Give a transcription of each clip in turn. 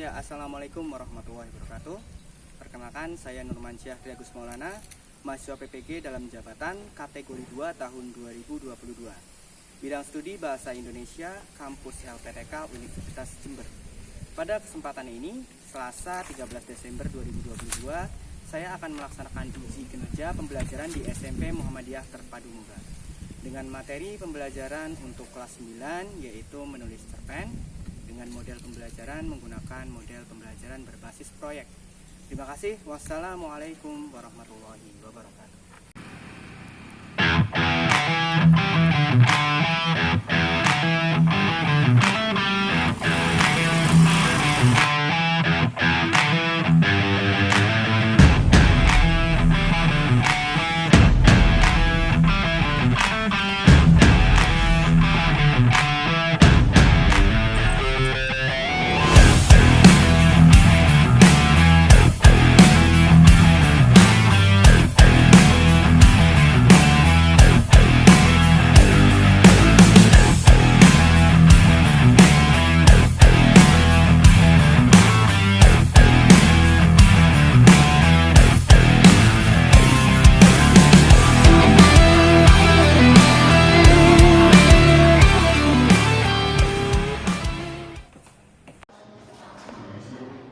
Ya, Assalamualaikum warahmatullahi wabarakatuh. Perkenalkan, saya Nurmansyah Triagus Maulana, mahasiswa PPG dalam jabatan kategori 2 tahun 2022. Bidang studi Bahasa Indonesia, Kampus LPTK Universitas Jember. Pada kesempatan ini, Selasa 13 Desember 2022, saya akan melaksanakan uji kinerja pembelajaran di SMP Muhammadiyah Terpadu Muga. Dengan materi pembelajaran untuk kelas 9, yaitu menulis cerpen, dengan model pembelajaran menggunakan model pembelajaran berbasis proyek. Terima kasih. Wassalamualaikum warahmatullahi wabarakatuh.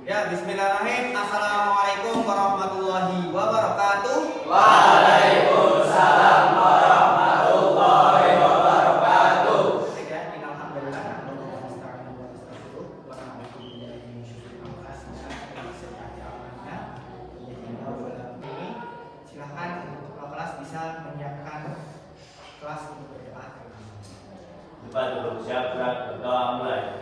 Ya, bismillahirrahmanirrahim. Assalamualaikum warahmatullahi wabarakatuh. Waalaikumsalam warahmatullahi wabarakatuh. Silakan untuk kelas bisa menyiapkan kelas untuk berdoa. Depan duduk siap, gerak, berdoa mulai.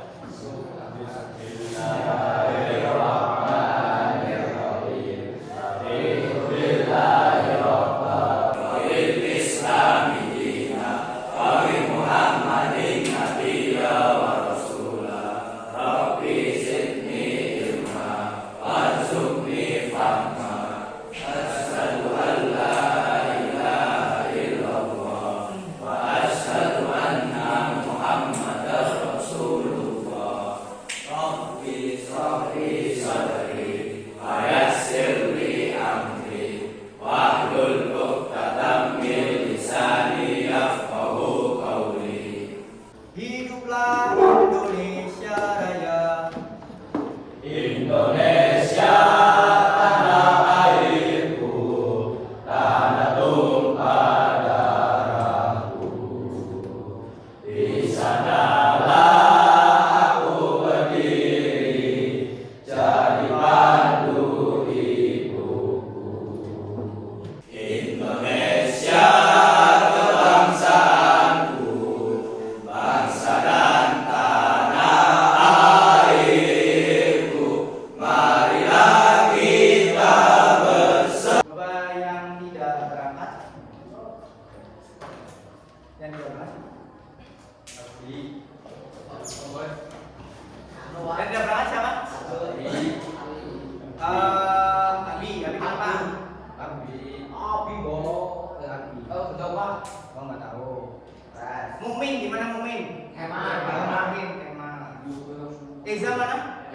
Eza mana?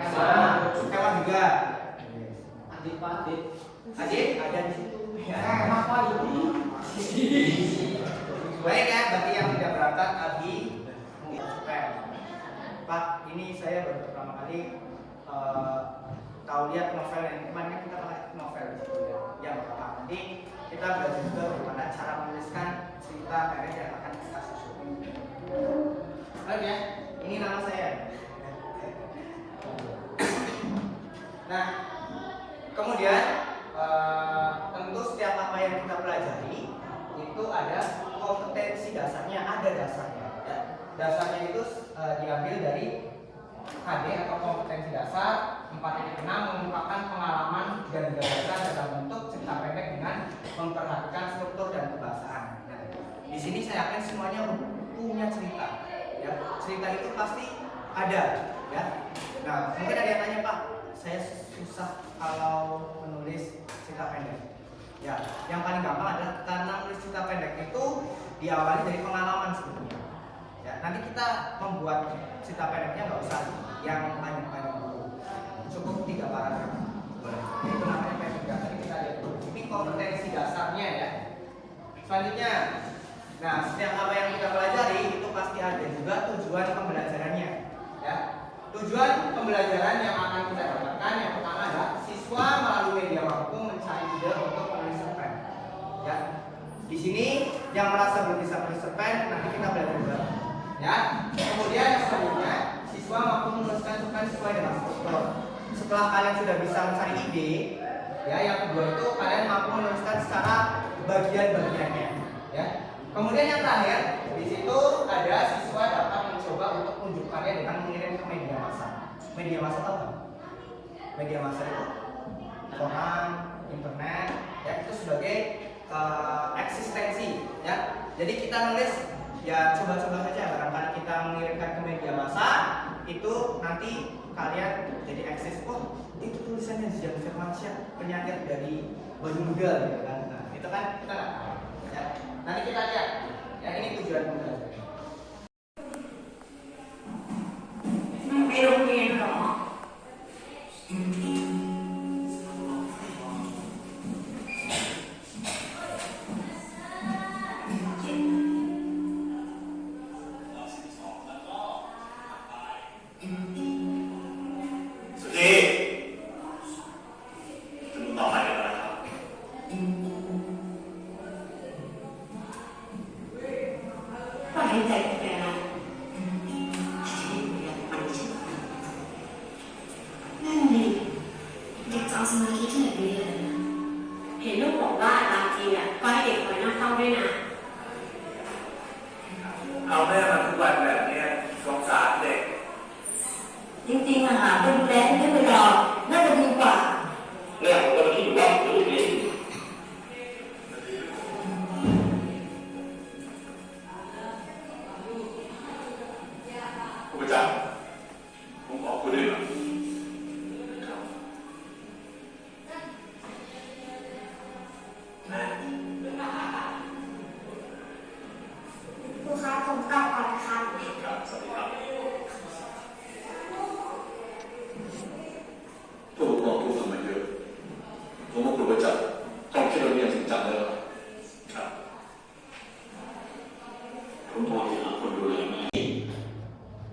Hewan juga. Adik Pak Adik. Adik ada di situ. Kenapa ini? Baik ya, berarti yang tidak berangkat Abi Pen. Pak, ini saya baru pertama kali tahu lihat novel yang kemarin kan kita pakai novel di situ ya. Yang pertama nanti kita belajar juga bagaimana cara menuliskan cerita pendek yang akan kita susun. Baik ya, ini nama saya. Nah, kemudian tentu setiap apa yang kita pelajari itu ada kompetensi dasarnya, ada dasarnya. Ya. Dasarnya itu diambil dari KD atau kompetensi dasar 4.6 mengungkapkan pengalaman dan gagasan dalam bentuk cerita pendek dengan memperhatikan struktur dan kebahasaan. Nah, di sini saya yakin semuanya punya cerita. Ya, cerita itu pasti ada. Ya. Nah, mungkin ada yang tanya, Pak, saya susah kalau menulis cerita pendek. Ya, yang paling gampang adalah karena menulis cerita pendek itu diawali dari pengalaman sebetulnya. Ya, nanti kita membuat cerita pendeknya nggak usah yang panjang-panjang dulu, cukup 3 paragraf. Itu namanya P3. Tadi kita lihat dulu. Ini kompetensi dasarnya ya. Selanjutnya, nah setiap apa yang kita pelajari itu pasti ada juga tujuan pembelajarannya. Ya, tujuan pembelajaran yang akan kita dapatkan yang pertama adalah siswa melalui media mampu mencari ide untuk menulis cerpen. Ya, di sini yang merasa belum bisa menulis cerpen nanti kita belajar juga. Ya, kemudian yang selanjutnya siswa mampu menuliskan cerpen sesuai dengan struktur. Setelah kalian sudah bisa mencari ide, ya yang kedua itu kalian mampu menuliskan secara bagian-bagiannya. Ya, kemudian yang terakhir di situ ada siswa dapat mencoba untuk menunjukkannya dengan mengirim ke media massa. Media massa tahu nggak? Media massa itu koran, internet, ya itu sebagai eksistensi. Ya, jadi kita nulis ya coba-coba saja. Barangkali kita mengirimkan ke media massa itu nanti kalian jadi eksis. Oh, itu tulisannya Zian Firmansyah, penyair dari Bandunggal, gitu kan? Nah, itu kan kita nggak tahu. Ya, nanti kita lihat. Ya, ini tujuan pembelajaran.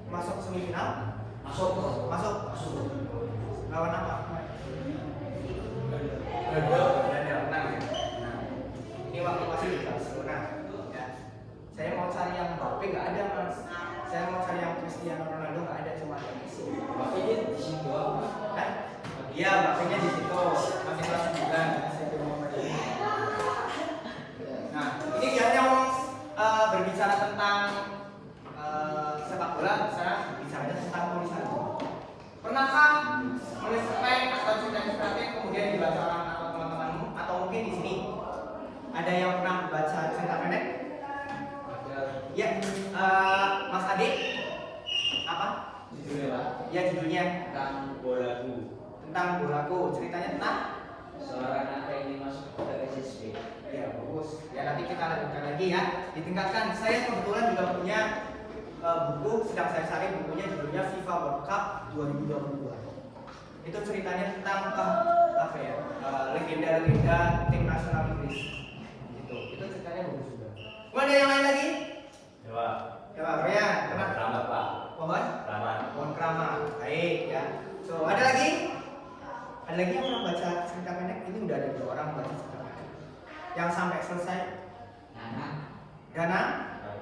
Masuk semifinal? Masuk. Lawan apa? Menang. Nah, ini waktu masih di Barcelona. Ya. Saya mau cari yang Mbappe nggak ada, Mas. Saya mau cari yang Cristiano Ronaldo nggak ada, cuma ada Messi. Mbappe-nya di situ apa? Kan? Iya, Mbappe-nya di situ. Masih kelas 9. Nah, ini biasanya berbicara tentang sepak bola, saya bicaranya tentang tulisan. Pernahkah menulis cerpen atau cerita inspiratif kemudian dibaca orang atau teman-temanmu, atau mungkin di sini ada yang pernah baca cerita pendek? Ada. Ya, Mas Adik, apa? Judulnya Pak. Ya judulnya Tentang bolaku. tentang bolaku. Ceritanya tentang? Seorang anak ingin masuk ke SSB. Ya bagus. Ya nanti kita lanjutkan lagi ya, ditingkatkan. Saya kebetulan juga punya buku sedang saya cari, bukunya judulnya FIFA World Cup 2022. Itu ceritanya tentang apa ya, legenda-legenda tim nasional Inggris. Itu ceritanya bagus juga. Kemudian ada yang lain lagi? Coba. Coba Brian, pernah? Selamat Pak. Pohon? Selamat. Pohon Kramat. Baik ya. So, ada lagi? Ada lagi yang pernah baca cerita pendek? Ini udah ada 2 orang baca cerita pendek. Yang sampai selesai? Dana?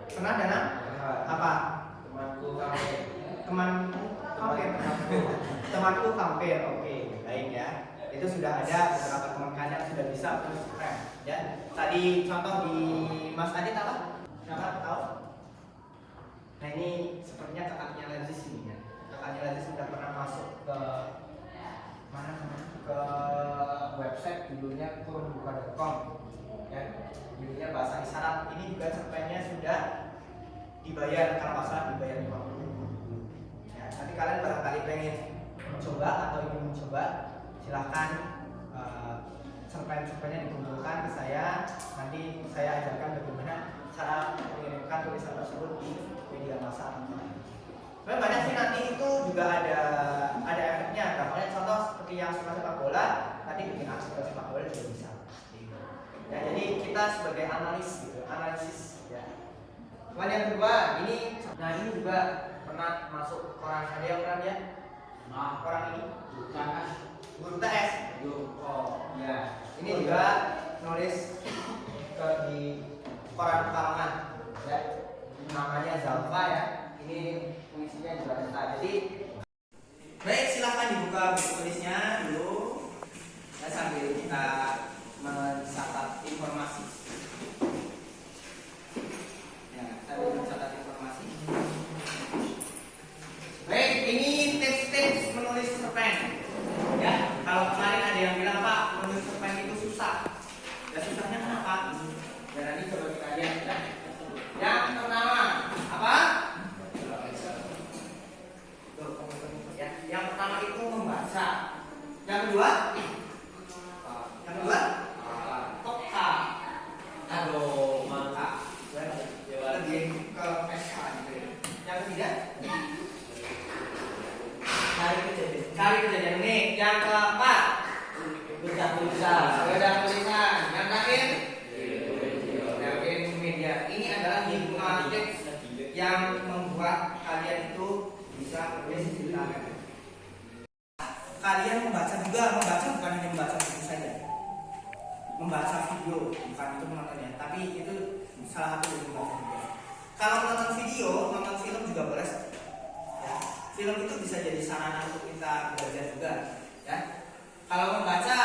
Pernah Dana? Apa? Temanku kafe. Temanku hampir. Oke, baik ya. Itu sudah ada beberapa teman kalian yang sudah bisa menulis cerpen ya. Tadi contoh di Mas Adit apa? Siapa tahu? Nah ini sepertinya kakaknya Lazis ini ya. Kakaknya Lazis sudah pernah masuk ke mana namanya? Ke website judulnya kurungbuka.com ya. Judulnya bahasa isyarat. Ini juga cerpennya sudah dibayar, kalau nggak salah dibayar 50. Ya, nanti kalian barangkali pengen mencoba atau ingin mencoba, silahkan cerpen-cerpennya dikumpulkan ke saya. Nanti saya ajarkan bagaimana cara mengirimkan tulisan tersebut di media massa. Sebenarnya banyak sih, nanti itu juga ada efeknya. Contohnya contoh seperti yang suka sepak bola, nanti bikin artikel sepak bola juga bisa. Ya, jadi kita sebagai analisis ya. Kemudian yang kedua, ini juga pernah masuk koran. Ada yang pernah lihat? Koran ini? Bukan. Guru TS. Oh, ya. Ini juga nulis di koran Pekalongan. Ya. Namanya Zalfa ya. Ini puisinya juga ada. Jadi baik, silakan dibuka buku tulisnya dulu. Ya, sambil kita mencatat informasi. Baik, ini tips-tips menulis cerpen. Ya, kalau kemarin ada yang bilang Pak, menulis cerpen itu susah. Ya susahnya kenapa? Ya nanti coba kita lihat ya. Yang pertama apa? Ya, yang pertama itu membaca. Yang kedua? Peka. Aduh, maka. Lebih ke peka gitu ya. Yang ketiga? Cari kejadian unik. Yang keempat, bedah tulisan. Yang terakhir, media. Ini adalah 5 tips yang membuat kalian itu bisa menulis cerita. Kalian membaca bukan hanya membaca buku saja, membaca video, bukan itu menontonnya, tapi itu salah satu dari membaca video. Kalau menonton video, nonton film juga boleh. Film itu bisa jadi sarana untuk kita belajar juga, ya. Kalau membaca,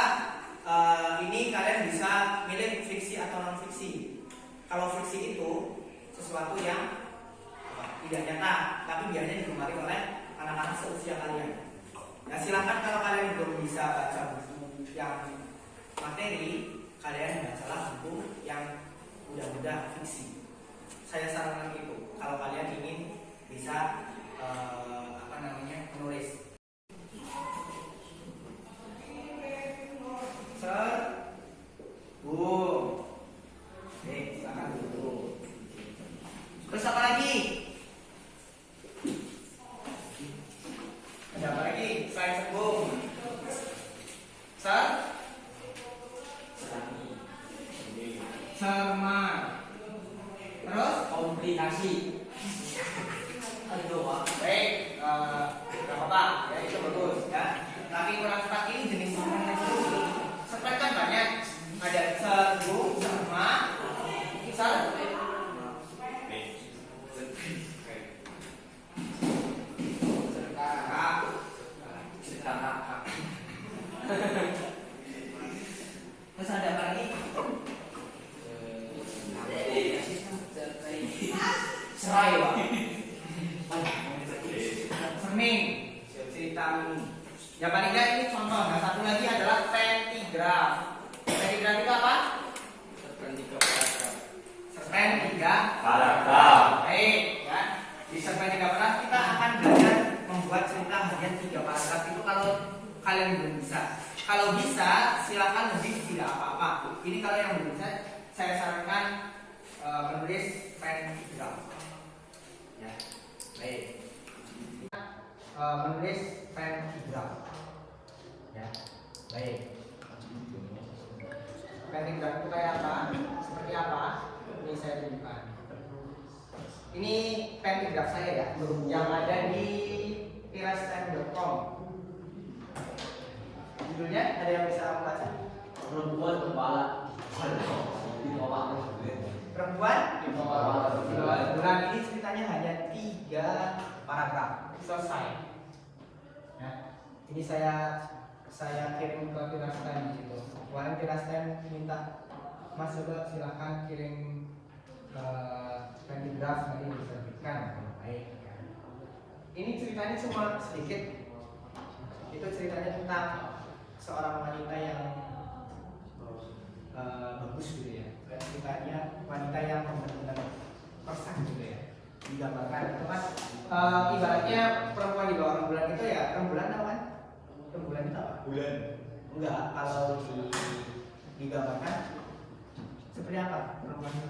ini kalian bisa milih fiksi atau non fiksi. Kalau fiksi itu sesuatu yang tidak nyata, tapi biasanya digemari oleh anak-anak seusia kalian. Nah, silahkan kalau kalian belum bisa baca buku yang materi, kalian bacalah buku yang mudah-mudah fiksi. Saya sarankan itu kalau kalian ingin bisa menulis. Silakan dulu. Terus apa lagi? Ada apa lagi? Selain sebung. Cermat. Terus komplikasi. Aduh, baik, nggak apa-apa, ya itu bagus, ya. Tapi kurang tepat ini jenis cerpen itu. Cerpen kan banyak, ada serbuk, cermat, terus ada apa lagi? Serai, Pak. Cermin, cerita mini. Yang paling enggak ini contoh. Nah, satu lagi adalah pentigraf. Pentigraf itu apa? Cerpen 3 Paragraf. Baik, ya. Di cerpen 3 paragraf kita akan belajar membuat cerita harian 3 paragraf. Itu kalau kalian belum bisa. Kalau bisa, silakan lebih, tidak apa-apa. Ini kalau yang belum bisa, saya sarankan menulis pentigraf. Ya. Baik. Menulis pentagram. Ya. Baik. Pentagram itu kayak apa? Seperti apa? Ini saya tunjukkan. Ini pentagram saya ya, yang ada di tirastime.com. Judulnya ada yang bisa membaca? Perempuan kepala di bawah Perempuan di bawah bulan. Ini ceritanya hanya 3 paragraf, selesai. Ya. Ini saya kirim ke tirastime di situ. Kemarin tirastime minta Mas coba silahkan kirim pentagram nanti diterbitkan. Baik. Ini ceritanya cuma sedikit. Itu ceritanya tentang seorang wanita yang bagus gitu ya. Ceritanya wanita yang benar-benar persak gitu ya. Digambarkan itu kan ibaratnya perempuan di bawah rembulan itu ya, rembulan apa kan? Rembulan itu apa? Bulan. Enggak, kalau digambarkan seperti apa perempuan itu?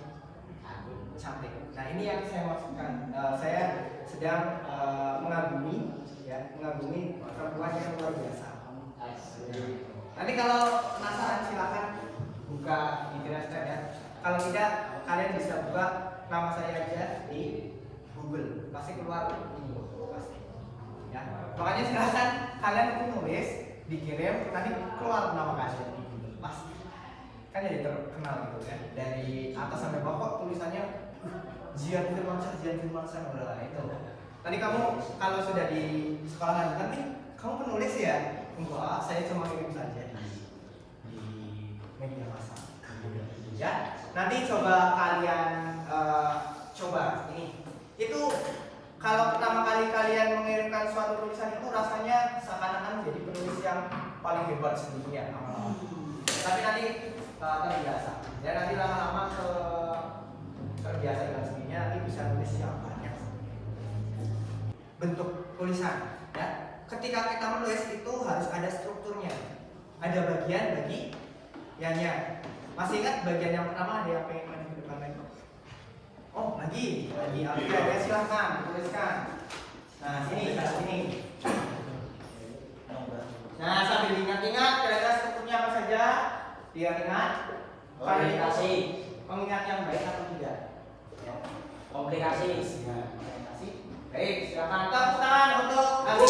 Cantik. Nah ini yang saya maksudkan. Saya sedang mengagumi perempuan yang luar biasa. Nanti kalau penasaran silakan buka di tirastime ya. Kalau tidak, kalian bisa buka nama saya aja di Google, pasti keluar ini pasti. Ya. Makanya silakan kalian itu nulis, dikirim, nanti keluar nama kalian di Google pasti. Kan jadi terkenal gitu kan. Dari atas sampai bawah kok tulisannya Jian Firmansyah udah itu. Nanti kamu kalau sudah di sekolahan nanti kamu penulis ya? Enggak, saya cuma kirim saja di media massa. Ya, nanti coba kalian coba ini. Itu kalau pertama kali kalian mengirimkan suatu tulisan itu rasanya seakan-akan menjadi penulis yang paling hebat sedunia. Tapi nanti terbiasa. Ya nanti lama-lama terbiasa dengan sendirinya nanti bisa nulis yang banyak. Bentuk tulisan, ya. Ketika kita menulis itu harus ada strukturnya. Ada bagian bagiannya. Masih ingat bagian yang pertama, ada yang pengen maju ke depan lagi? Oh, lagi ya, silahkan tuliskan. Nah, sini. Nah, sambil ingat-ingat kira-kira strukturnya apa saja? Ingat. Komunikasi. Pengingat yang baik atau tidak? Ya. Komplikasi. Baik, silakan tepuk tangan untuk Ali.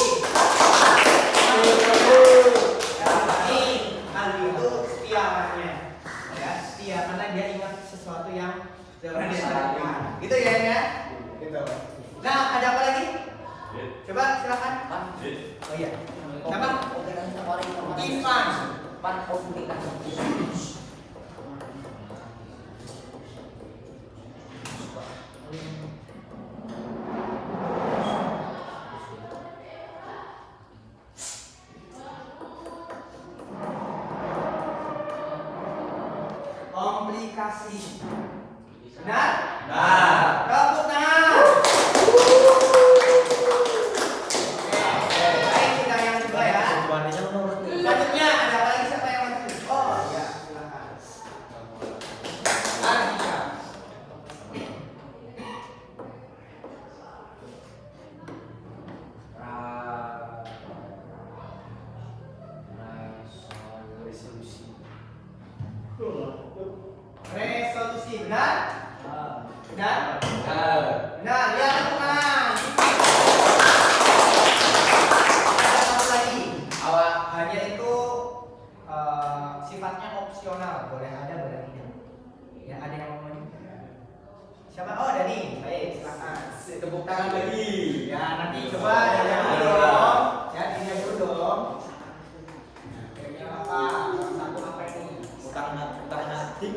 Ali itu setia anaknya, ya setia karena dia ingat sesuatu yang pernah dia lakukan. Gitu ya. Gitu. Nah, ada apa lagi? Coba silakan. Oh iya. Siapa? Ivan. Komplikasi. Benar? Nah. Tepuk tangan. Oke, baik kita yang kedua ya. Selanjutnya ada apa lagi, siapa yang maju? Oh ya, silakan. Artika. Resolusi benar? Benar? Benar, ya tepuk tangan. Ada satu lagi. Hanya itu sifatnya opsional, boleh ada, boleh tidak. Ya, ada yang mau maju? Siapa? Oh, Dani. Baik, silakan. Tepuk tangan lagi. Ya, nanti coba Dani dulu dong. Ya, Dani dulu dong. Nah, kira-kira apa? Salah satu apa ini? Utang hati.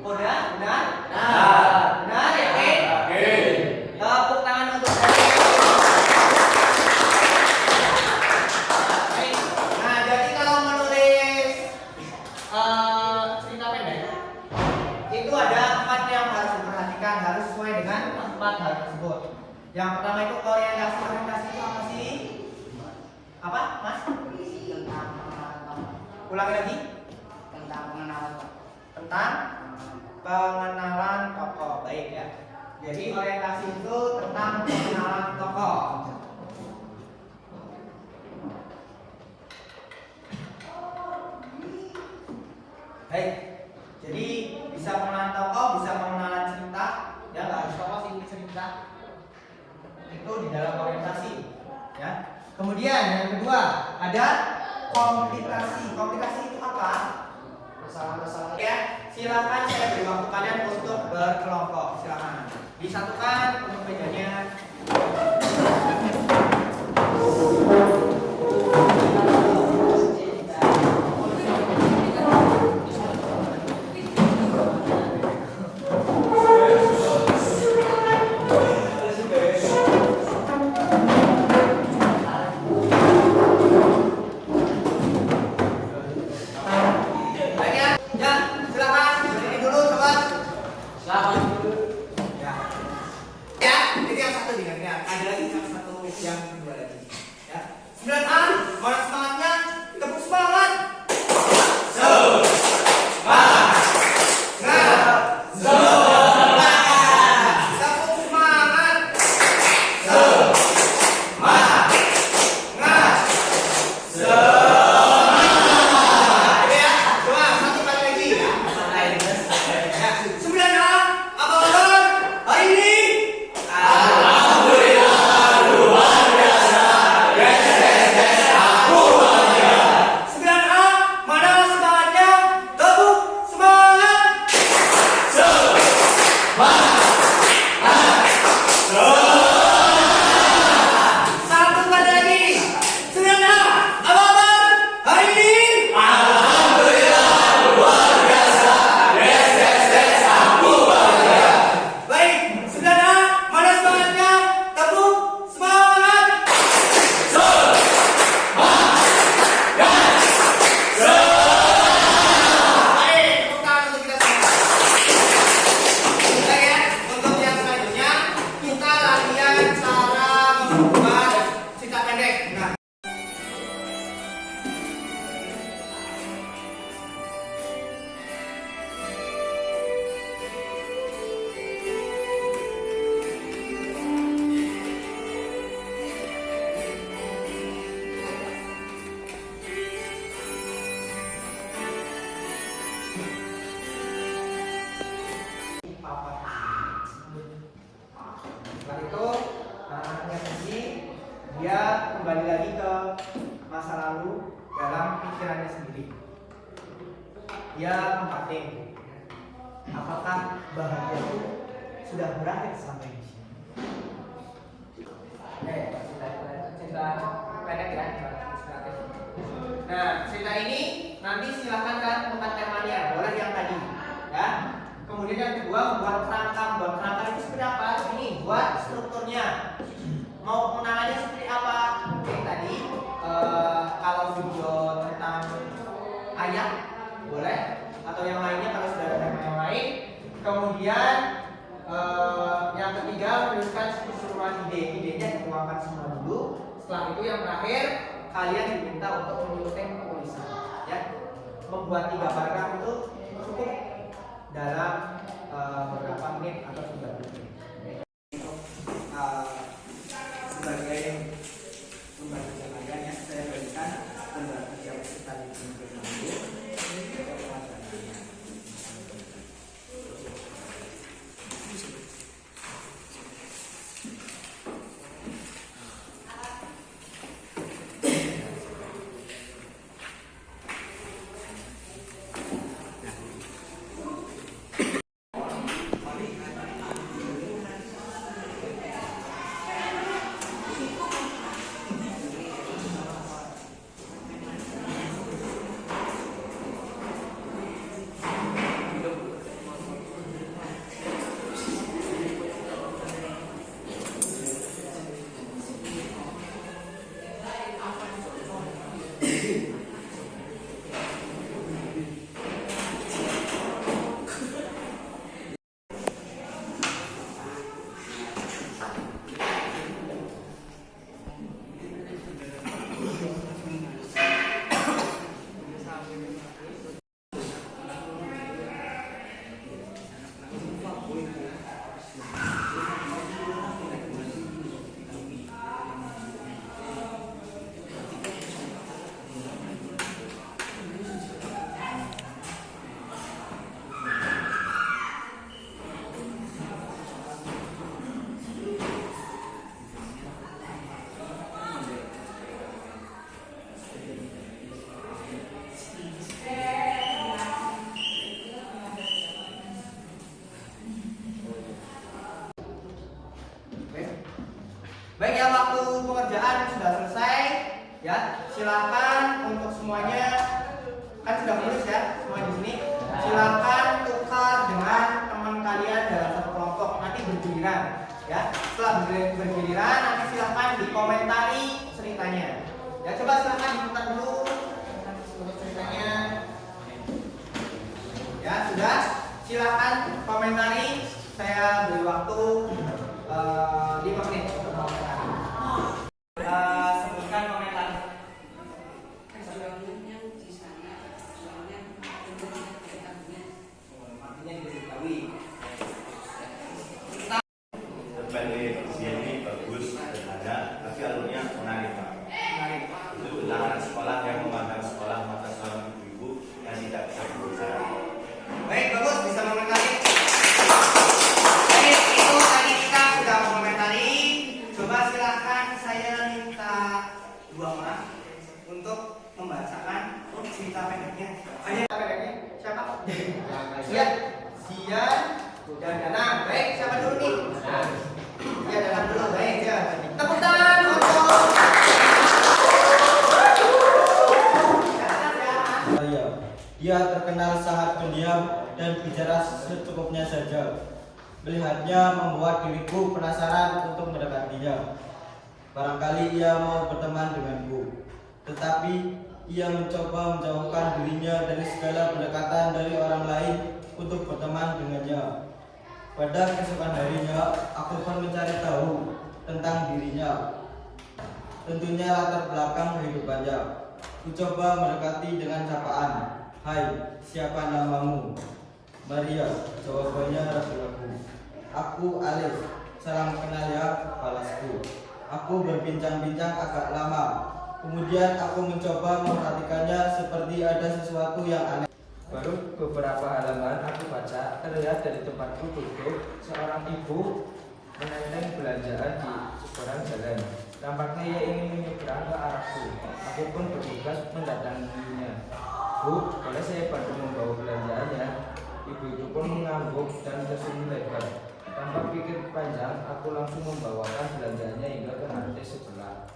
Udah? Benar? Nah. Benar ya, Ken? Oke. Tepuk tangan untuk Dani. Baik. Nah, jadi kalau menulis cerita pendek itu ada 4 yang harus diperhatikan, harus sesuai dengan 4 hal tersebut. Yang pertama itu orientasi. Orientasi itu apa sih? Apa, Mas? Ulangi lagi. Tentang pengenalan tokoh. Baik ya. Jadi orientasi itu tentang pengenalan tokoh. Baik, jadi bisa pengenalan tokoh, bisa pengenalan cerita, ya nggak harus tokoh sih cerita. Itu di dalam orientasi, ya. Kemudian yang kedua ada komplikasi. Komplikasi itu apa? Masalah-masalah. Ya, silakan saya beri waktu kalian untuk berkelompok. Silakan disatukan untuk bedanya. Setelah itu anak-anaknya sendiri dia kembali lagi ke masa lalu dalam pikirannya sendiri. Dia mempateng apakah bahagia itu sudah berakhir sampai di sini. Cerita pendek ya. Nah, cerita ini nanti silahkan kan tempat temanya, boleh yang tadi, ya. Kemudian yang kedua membuat kerangka. Membuat kerangka itu seperti apa? Ini buat strukturnya. Mau pengenangannya seperti apa? Oke, tadi kalau video tentang ayat boleh, atau yang lainnya kalau sudah ada tema yang lain. Kemudian yang ketiga menuliskan keseluruhan ide-idenya dituangkan semua dulu. Setelah itu yang terakhir kalian diminta untuk menyusun tulisan, ya. Membuat 3 paragraf itu cukup dalam beberapa menit atau 30 menit. Sebagai pembagian kalian ya, saya berikan pembagian kita di sini. sudah selesai, ya silakan untuk semuanya, kan sudah menulis ya semua di sini. Silakan tukar dengan teman kalian dalam satu kelompok, nanti bergiliran, ya. Setelah bergiliran nanti silakan dikomentari ceritanya. Ya coba silakan diputar dulu ceritanya. Ya sudah, silakan komentari. Saya beri waktu 5 menit untuk komentari. Sebutkan komentar. Artinya diketahui. Cerpen ini bagus, sederhana, tapi alurnya menarik, Pak. Menarik. Itu tentang anak sekolah yang memandang sekolah mata seorang ibu-ibu yang tidak bisa berbicara. Baik, bagus, bisa mengomentari. Baik, itu tadi kita sudah mengomentari. Coba silakan saya minta 2 orang untuk membacakan cerita pendeknya. Cerita pendeknya siapa? Sian, Sian dan Danang. Baik, siapa dulu nih? Ya, Danang dulu. Baik, ya. Tepuk tangan untuk Dia terkenal sangat pendiam dan bicara secukupnya saja. Melihatnya membuat diriku penasaran untuk mendekatinya. Barangkali ia mau berteman denganku. Tetapi ia mencoba menjauhkan dirinya dari segala pendekatan dari orang lain untuk berteman dengannya. Pada keesokan harinya, aku pun mencari tahu tentang dirinya. Tentunya latar belakang kehidupannya. Ku coba mendekati dengan sapaan. Hai, siapa namamu? Maria, jawabannya ragu-ragu. Aku Alif, salam kenal ya, balasku. Aku berbincang-bincang agak lama. Kemudian aku mencoba memperhatikannya seperti ada sesuatu yang aneh. Baru beberapa halaman aku baca, terlihat dari tempatku duduk seorang ibu menenteng belanjaan di seberang jalan. Tampaknya ia ingin menyeberang ke arahku. Aku pun bergegas mendatanginya. Bu, boleh saya bantu membawa belanjaannya? Ibu itu pun mengangguk dan tersenyum lebar. Tanpa pikir panjang, aku langsung membawakan belanjaannya hingga ke lantai sebelah.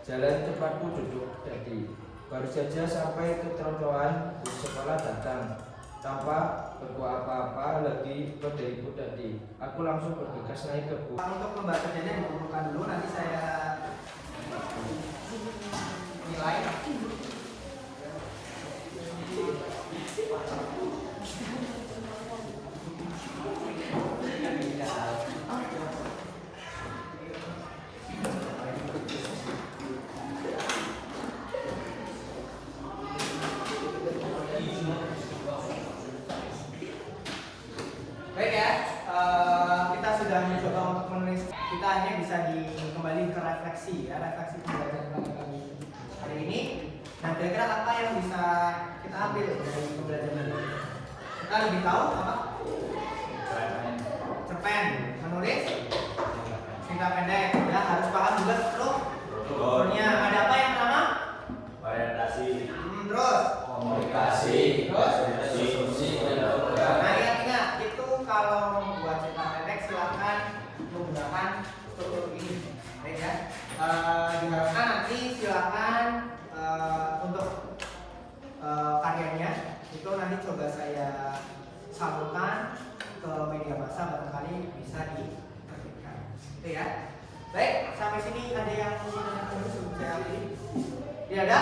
Jalan tempatku duduk tadi. Baru saja sampai ke trotoar, bus sekolah datang. Tanpa berbuat apa-apa lagi pada ibu tadi. Aku langsung bergegas naik ke bus. untuk pembacanya dikumpulkan dulu, nanti saya nilai. Baik ya, kita sudah mencoba untuk menulis. Kita hanya bisa kembali ke refleksi ya, refleksi pembelajaran kami hari ini. Nah, kira-kira apa yang bisa kita ambil dari pembelajaran ini? Kita lebih tahu apa? Cerpen, menulis cerita pendek. Ya, harus paham juga strukturnya. Ada apa yang pertama? Orientasi, Terus komunikasi, Terus? fungsi, Nah, ingat itu kalau membuat cerita pendek silakan menggunakan struktur ini. Baik ya. Diharapkan nanti silakan untuk karyanya itu nanti coba saya salurkan ke media massa, barangkali bisa diterbitkan. Itu ya. Baik, sampai sini ada yang mau menanyakan dulu sebelum saya akhiri? Tidak ada?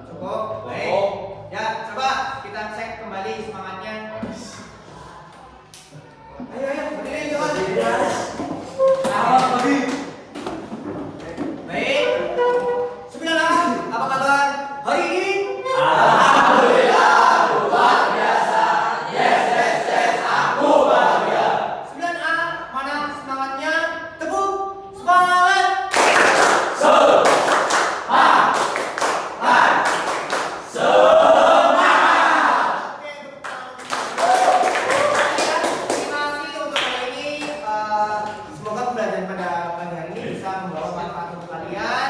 Cukup. Baik. Ya, coba kita cek kembali semangatnya. Ayo, ayo, berdiri, coba. Baik. Bismillah, apa kabar hari ini? Alhamdulillah, luar biasa. Yes, yes, yes, aku bahagia. 9A, mana semangatnya? Tepuk semangat. Oke, tepuk tangan. Terima kasih untuk hari ini. Semoga pembelajaran pada pagi hari ini bisa membawa manfaat untuk kalian.